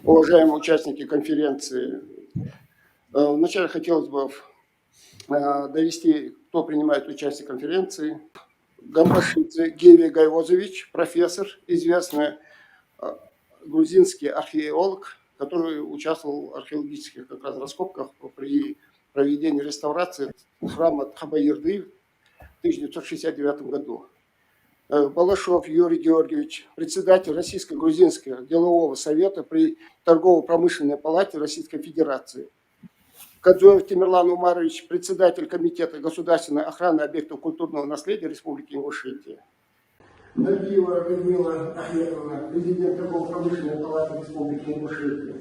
Уважаемые участники конференции, вначале хотелось бы довести, кто принимает участие в конференции. Гамбашидзе Геви Гайвозович, профессор, известный грузинский археолог, который участвовал в археологических как раз раскопках при проведении реставрации храма Тхабаирды в 1969 году. Балашов Юрий Георгиевич, председатель Российско-грузинского делового совета при Торгово-промышленной палате Российской Федерации. Кадзоев Тимирлан Умарович, председатель Комитета государственной охраны объектов культурного наследия Республики Ингушетия. Набиева Людмила Ахметовна, президент Торгово-промышленной палаты Республики Ингушетия.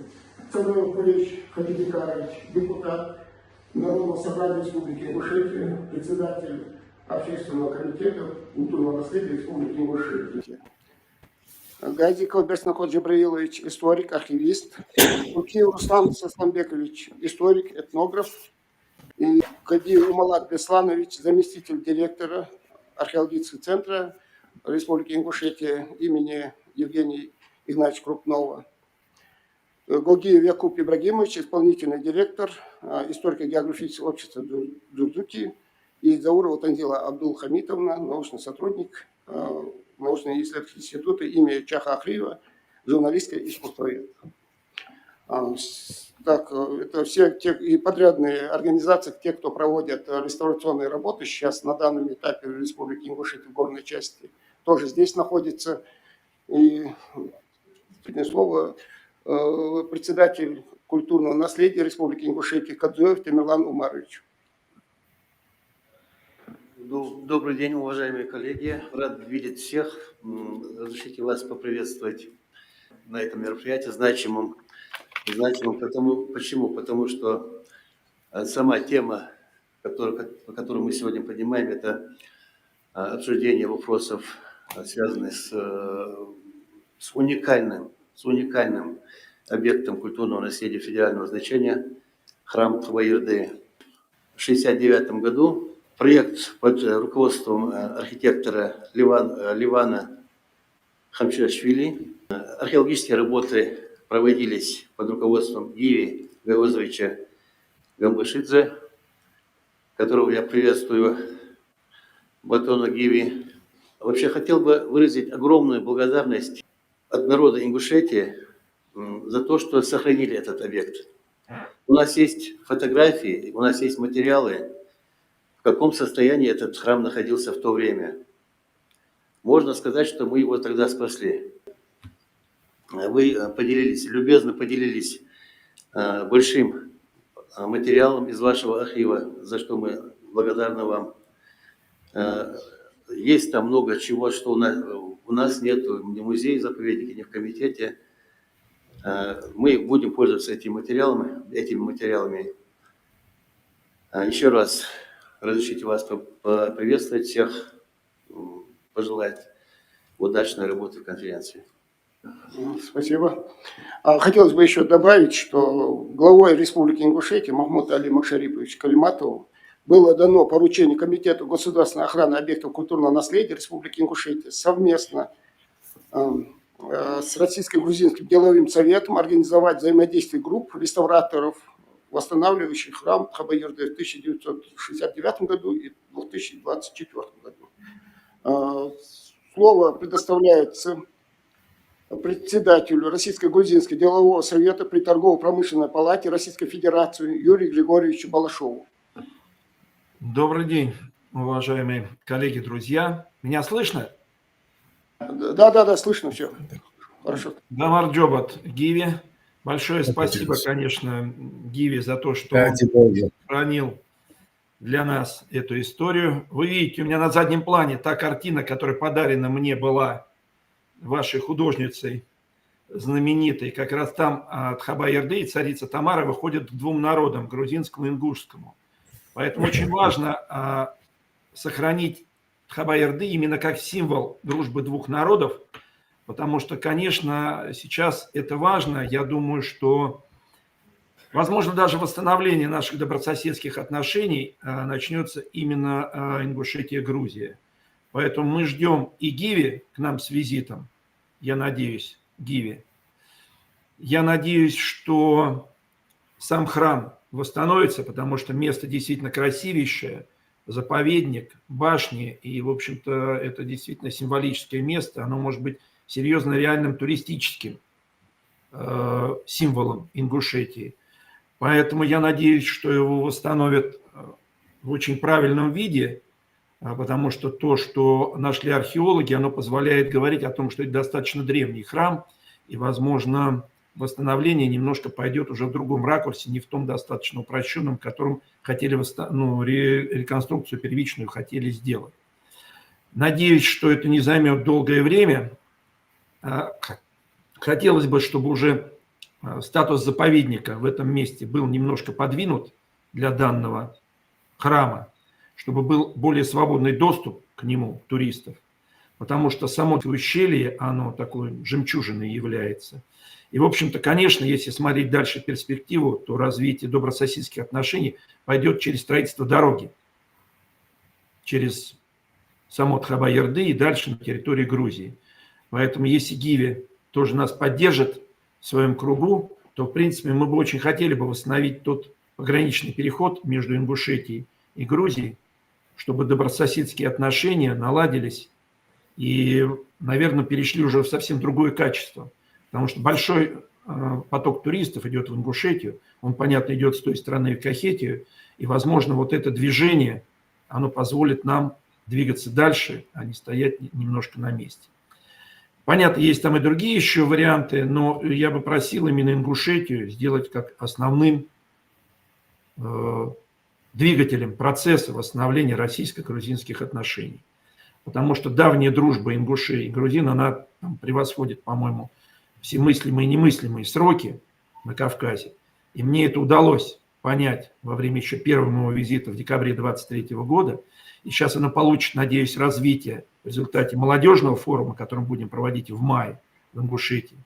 Самойлов Кулич Хабибикарович, депутат Народного собрания Республики Ингушетия, председатель Общественного комитета культурного наследия Республики Ингушетия. Газиков Берснакот Джабраилович, историк, архивист. Кукиев Руслан Сасламбекович, историк, этнограф. И Кадиев Умалат Бесланович, заместитель директора археологического центра Республики Ингушетия имени Евгения Игнатьевича Крупнова. Гогиев Якуб Ибрагимович, исполнительный директор историко-географического общества Дзудзуки. И Заурова Танзила Абдул-Хамитовна, научный сотрудник научно-исследовательского института имени Чаха Ахриева, журналистское искусствовед. Так, это все те и подрядные организации, те, кто проводят реставрационные работы сейчас на данном этапе в Республике Ингушетия в горной части, тоже здесь находится. И слово председатель культурного наследия Республики Ингушетия Кадзоев Тимирлан Умарович. Добрый день, уважаемые коллеги. Рад видеть всех. Разрешите вас поприветствовать на этом мероприятии значимом. Почему? Потому что сама тема, которую мы сегодня поднимаем, это обсуждение вопросов, связанных с уникальным объектом культурного наследия федерального значения храм Тхабаирды. В 1969 году проект под руководством архитектора Ливана Хамчашвили. Археологические работы проводились под руководством Гиви Гайвозовича Гамбашидзе, которого я приветствую, Батона Гиви. Вообще хотел бы выразить огромную благодарность от народа Ингушетии за то, что сохранили этот объект. У нас есть фотографии, у нас есть материалы, в каком состоянии этот храм находился в то время. Можно сказать, что мы его тогда спасли. Вы любезно поделились большим материалом из вашего архива, за что мы благодарны вам. Есть там много чего, что у нас нет ни в музее заповедника, ни в комитете. Мы будем пользоваться этими материалами. Еще раз разрешите вас поприветствовать всех, пожелать удачной работы в конференции. Спасибо. Хотелось бы еще добавить, что главой Республики Ингушетия Махмуд Али Макшарипович Калиматову было дано поручение Комитету государственной охраны объектов культурного наследия Республики Ингушетия совместно с Российско-грузинским деловым советом организовать взаимодействие групп реставраторов, восстанавливающих храм Тхабаирды в 1969 году и 2024 году. Слово предоставляется председателю Российско-грузинского делового совета при Торгово-промышленной палате Российской Федерации Юрию Григорьевичу Балашову. Добрый день, уважаемые коллеги, друзья. Меня слышно? Да, слышно все. Хорошо. Дамар Джобат Гиви. Большое спасибо, конечно, Гиви за то, что он хранил для нас эту историю. Вы видите, у меня на заднем плане та картина, которая подарена мне была вашей художницей знаменитой. Как раз там Тхабаирды и царица Тамара выходят к двум народам, грузинскому и ингушскому. Поэтому очень важно сохранить Тхабаирды именно как символ дружбы двух народов, потому что, конечно, сейчас это важно. Я думаю, что, возможно, даже восстановление наших добрососедских отношений начнется именно Ингушетия-Грузия. Поэтому мы ждем и Гиви к нам с визитом, я надеюсь, Гиви. Я надеюсь, что сам храм восстановится, потому что место действительно красивейшее, заповедник, башни, и, в общем-то, это действительно символическое место, оно может быть серьезно реальным туристическим символом Ингушетии. Поэтому я надеюсь, что его восстановят в очень правильном виде, потому что то, что нашли археологи, оно позволяет говорить о том, что это достаточно древний храм, и, возможно, восстановление немножко пойдет уже в другом ракурсе, не в том достаточно упрощенном, которым хотели реконструкцию первичную хотели сделать. Надеюсь, что это не займет долгое время. Хотелось бы, чтобы уже статус заповедника в этом месте был немножко подвинут для данного храма, чтобы был более свободный доступ к нему туристов, потому что само ущелье, оно такой жемчужиной является. И, в общем-то, конечно, если смотреть дальше перспективу, то развитие добрососедских отношений пойдет через строительство дороги, через само Тхаба-Ярды и дальше на территории Грузии. Поэтому если Гиви тоже нас поддержит в своем кругу, то, в принципе, мы бы очень хотели бы восстановить тот пограничный переход между Ингушетией и Грузией, чтобы добрососедские отношения наладились и, наверное, перешли уже в совсем другое качество. Потому что большой поток туристов идет в Ингушетию, он, понятно, идет с той стороны в Кахетию, и, возможно, вот это движение, оно позволит нам двигаться дальше, а не стоять немножко на месте. Понятно, есть там и другие еще варианты, но я бы просил именно Ингушетию сделать как основным двигателем процесса восстановления российско-грузинских отношений. Потому что давняя дружба ингушей и грузин, она там превосходит, по-моему, все мыслимые и немыслимые сроки на Кавказе. И мне это удалось понять во время еще первого моего визита в декабре 2023 года. И сейчас оно получит, надеюсь, развитие в результате молодежного форума, который мы будем проводить в мае в Ингушетии,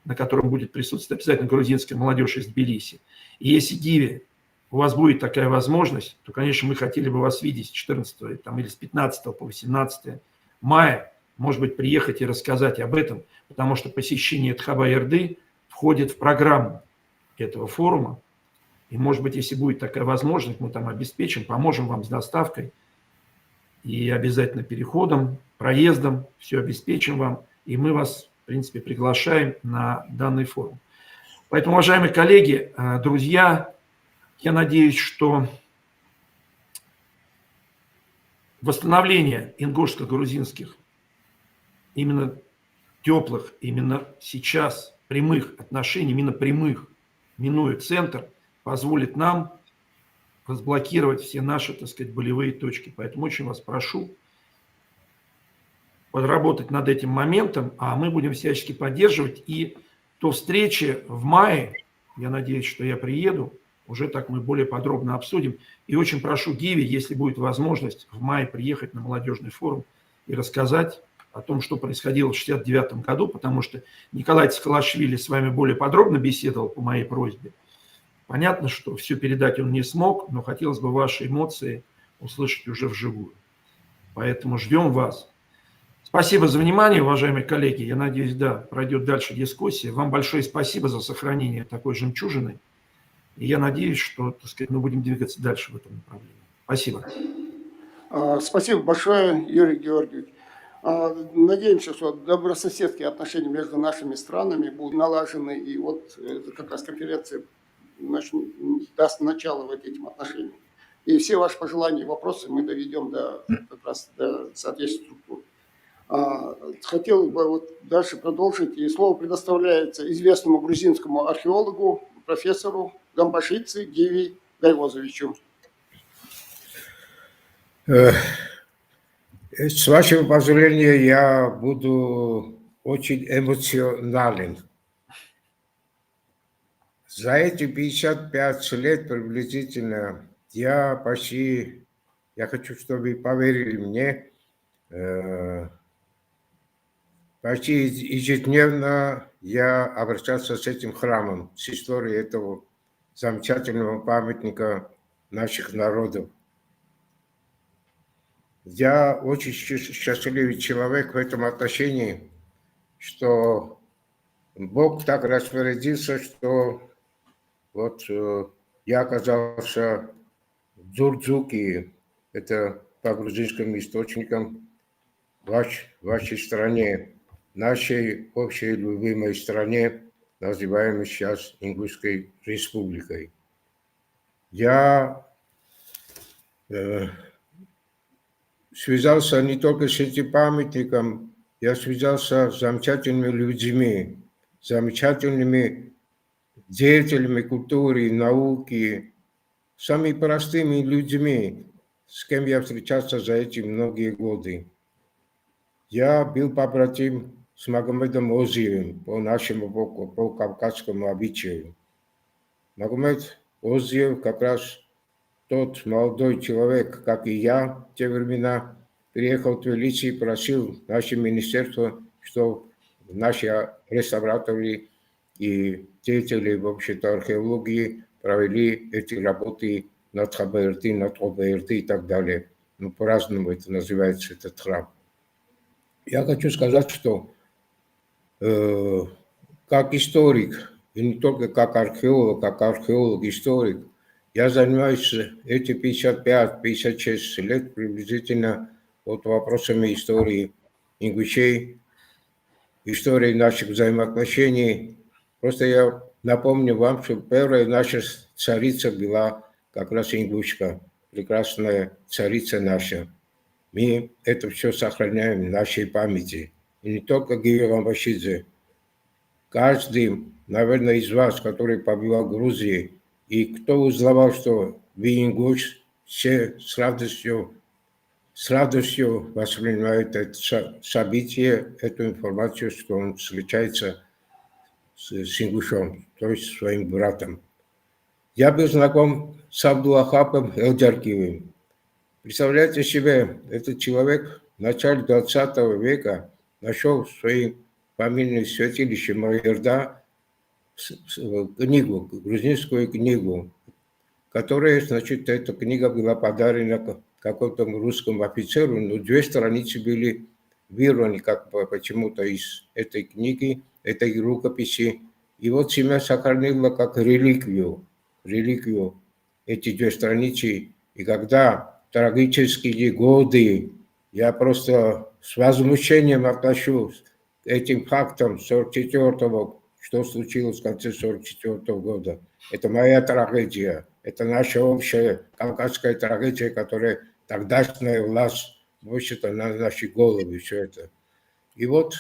на котором будет присутствовать обязательно грузинская молодежь из Тбилиси. И если, Гиви, у вас будет такая возможность, то, конечно, мы хотели бы вас видеть с 14 там, или с 15 по 18 мая, может быть, приехать и рассказать об этом, потому что посещение Тхаба-Ярды входит в программу этого форума. И, может быть, если будет такая возможность, мы там обеспечим, поможем вам с доставкой и обязательно переходом, проездом, все обеспечим вам, и мы вас, в принципе, приглашаем на данный форум. Поэтому, уважаемые коллеги, друзья, я надеюсь, что восстановление ингушско-грузинских именно теплых, именно сейчас прямых отношений, именно прямых, минуя центр, позволит нам разблокировать все наши, так сказать, болевые точки. Поэтому очень вас прошу подработать над этим моментом, а мы будем всячески поддерживать. И до встречи в мае, я надеюсь, что я приеду, уже так мы более подробно обсудим. И очень прошу Гиви, если будет возможность, в мае приехать на молодежный форум и рассказать о том, что происходило в 1969 году, потому что Николай Цикалашвили с вами более подробно беседовал по моей просьбе. Понятно, что все передать он не смог, но хотелось бы ваши эмоции услышать уже вживую. Поэтому ждем вас. Спасибо за внимание, уважаемые коллеги. Я надеюсь, да, пройдет дальше дискуссия. Вам большое спасибо за сохранение такой жемчужины. И я надеюсь, что, так сказать, мы будем двигаться дальше в этом направлении. Спасибо. Спасибо большое, Юрий Георгиевич. Надеемся, что добрососедские отношения между нашими странами будут налажены, и вот как раз конференция даст начало этим отношениям. И все ваши пожелания и вопросы мы доведем как раз до соответствующих структур. Хотел бы вот дальше продолжить, и слово предоставляется известному грузинскому археологу, профессору Гамбашидзе Гиви Гайвозовичу. С вашего позволения, я буду очень эмоционален. За эти 55 лет приблизительно я хочу, чтобы вы поверили мне, почти ежедневно я обращался с этим храмом, с историей этого замечательного памятника наших народов. Я очень счастливый человек в этом отношении, что Бог так распорядился, что вот я оказался в Дзурдзуке, это по грузинским источникам, вашей стране, нашей общей любимой стране, называемой сейчас Ингушской республикой. Я связался не только с этим памятником, я связался с замечательными людьми, замечательными деятелями культуры, науки, самыми простыми людьми, с кем я встречался за эти многие годы. Я был побратим с Магомедом Озиевым по нашему, по кавказскому обычаю. Магомед Озиев как раз тот молодой человек, как и я в те времена, приехал в Тбилиси и просил наше министерство, что наши реставраторы и деятели, в общем-то, археологии провели эти работы над Хабаерты, над Обаерты и так далее. Ну, по-разному это называется, этот храм. Я хочу сказать, что как историк, и не только как археолог-историк, я занимаюсь эти 55-56 лет приблизительно вот вопросами истории ингушей, истории наших взаимоотношений. Просто я напомню вам, что первая наша царица была как раз ингушка, прекрасная царица наша. Мы это все сохраняем в нашей памяти. И не только Гия Ламбашидзе. Каждый, наверное, из вас, который побывал в Грузии, и кто узнавал, что вы ингуш, все с радостью воспринимают это событие, эту информацию, что он встречается с ингушом, то есть своим братом. Я был знаком с Абдулахапом Элджаркиевым. Представляете себе, этот человек в начале 20 века нашел в своем фамильном святилище Майорда книгу, грузинскую книгу, которая, значит, эта книга была подарена какому-то русскому офицеру, но 2 страницы были вырваны как почему-то из этой книги, этой рукописи. И вот семья сохранила как реликвию эти 2 страницы. И когда трагические годы, я просто с возмущением отношусь к этим фактам 44-го, что случилось в конце 44-го года. Это моя трагедия, это наша общая кавказская трагедия, которая тогдашняя власть носит на наши головы, все это. И вот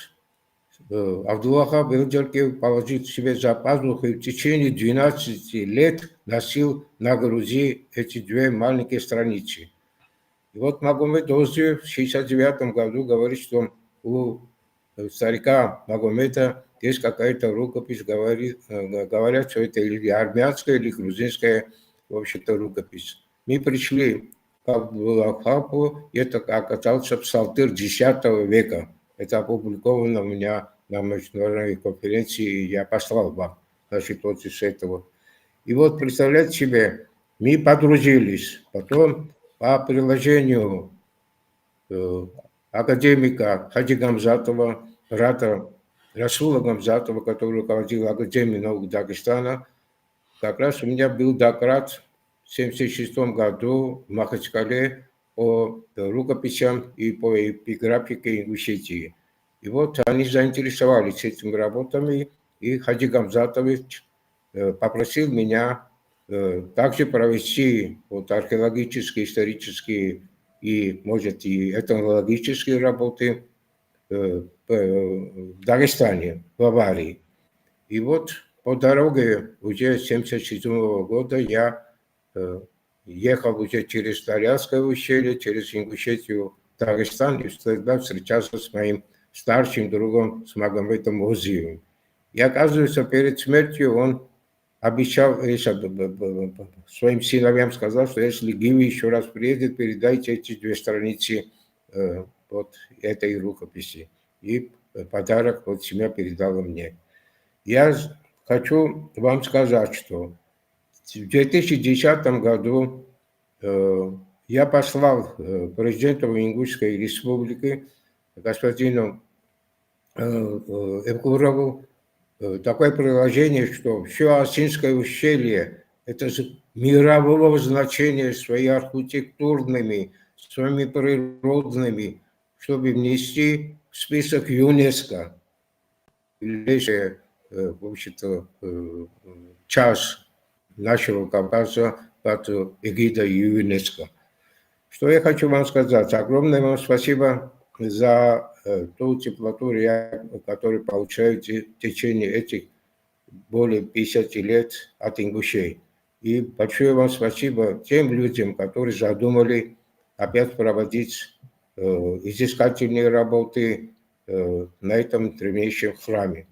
Абдуллахап Элджаркиев положил себе за пазуху и в течение 12 лет носил на груди эти 2 маленькие страницы. И вот Магомед Озиев в 1969 году говорит, что у старика Магомеда есть какая-то рукопись, говорят, что это или армянская, или грузинская, в общем-то, рукопись. Мы пришли к Абдуллахапу, и это оказался псалтырь X века. Это опубликовано у меня на международной конференции, и я послал вам, значит, вот из этого. И вот, представляете себе, мы подружились. Потом по приложению академика Хаджи Гамзатова, брата Расула Гамзатова, который руководил Академией наук Дагестана, как раз у меня был доклад в 1976 году в Махачкале по рукописям и по эпиграфике Ингушетии. И вот они заинтересовались этими работами, и Хаджи Гамзатович попросил меня также провести вот археологические, исторические и, может, и этнологические работы в Дагестане, в Аварии. И вот по дороге уже с 1977 года я ехал уже через Дарьяльское ущелье, через Ингушетию в Дагестан, и тогда встречался с моим старшим другом, с Магомедом Озиевым. И оказывается, перед смертью он обещал, своим сыновьям сказал, что если Гиви еще раз приедет, передайте эти 2 страницы вот этой рукописи. И подарок вот семья передала мне. Я хочу вам сказать, что в 2010 году я послал президенту Ингушской республики господину Эвкурову такое приложение, что все Осинское ущелье – это мирового значения своими архитектурными, своими природными, чтобы внести в список ЮНЕСКО. В общем-то, часть нашего Кавказа под эгидой ЮНЕСКо. Что я хочу вам сказать? Огромное вам спасибо за ту теплоту, которую получаете в течение этих более 50 лет от ингушей. И большое вам спасибо тем людям, которые задумали опять проводить изыскательные работы на этом древнейшем храме.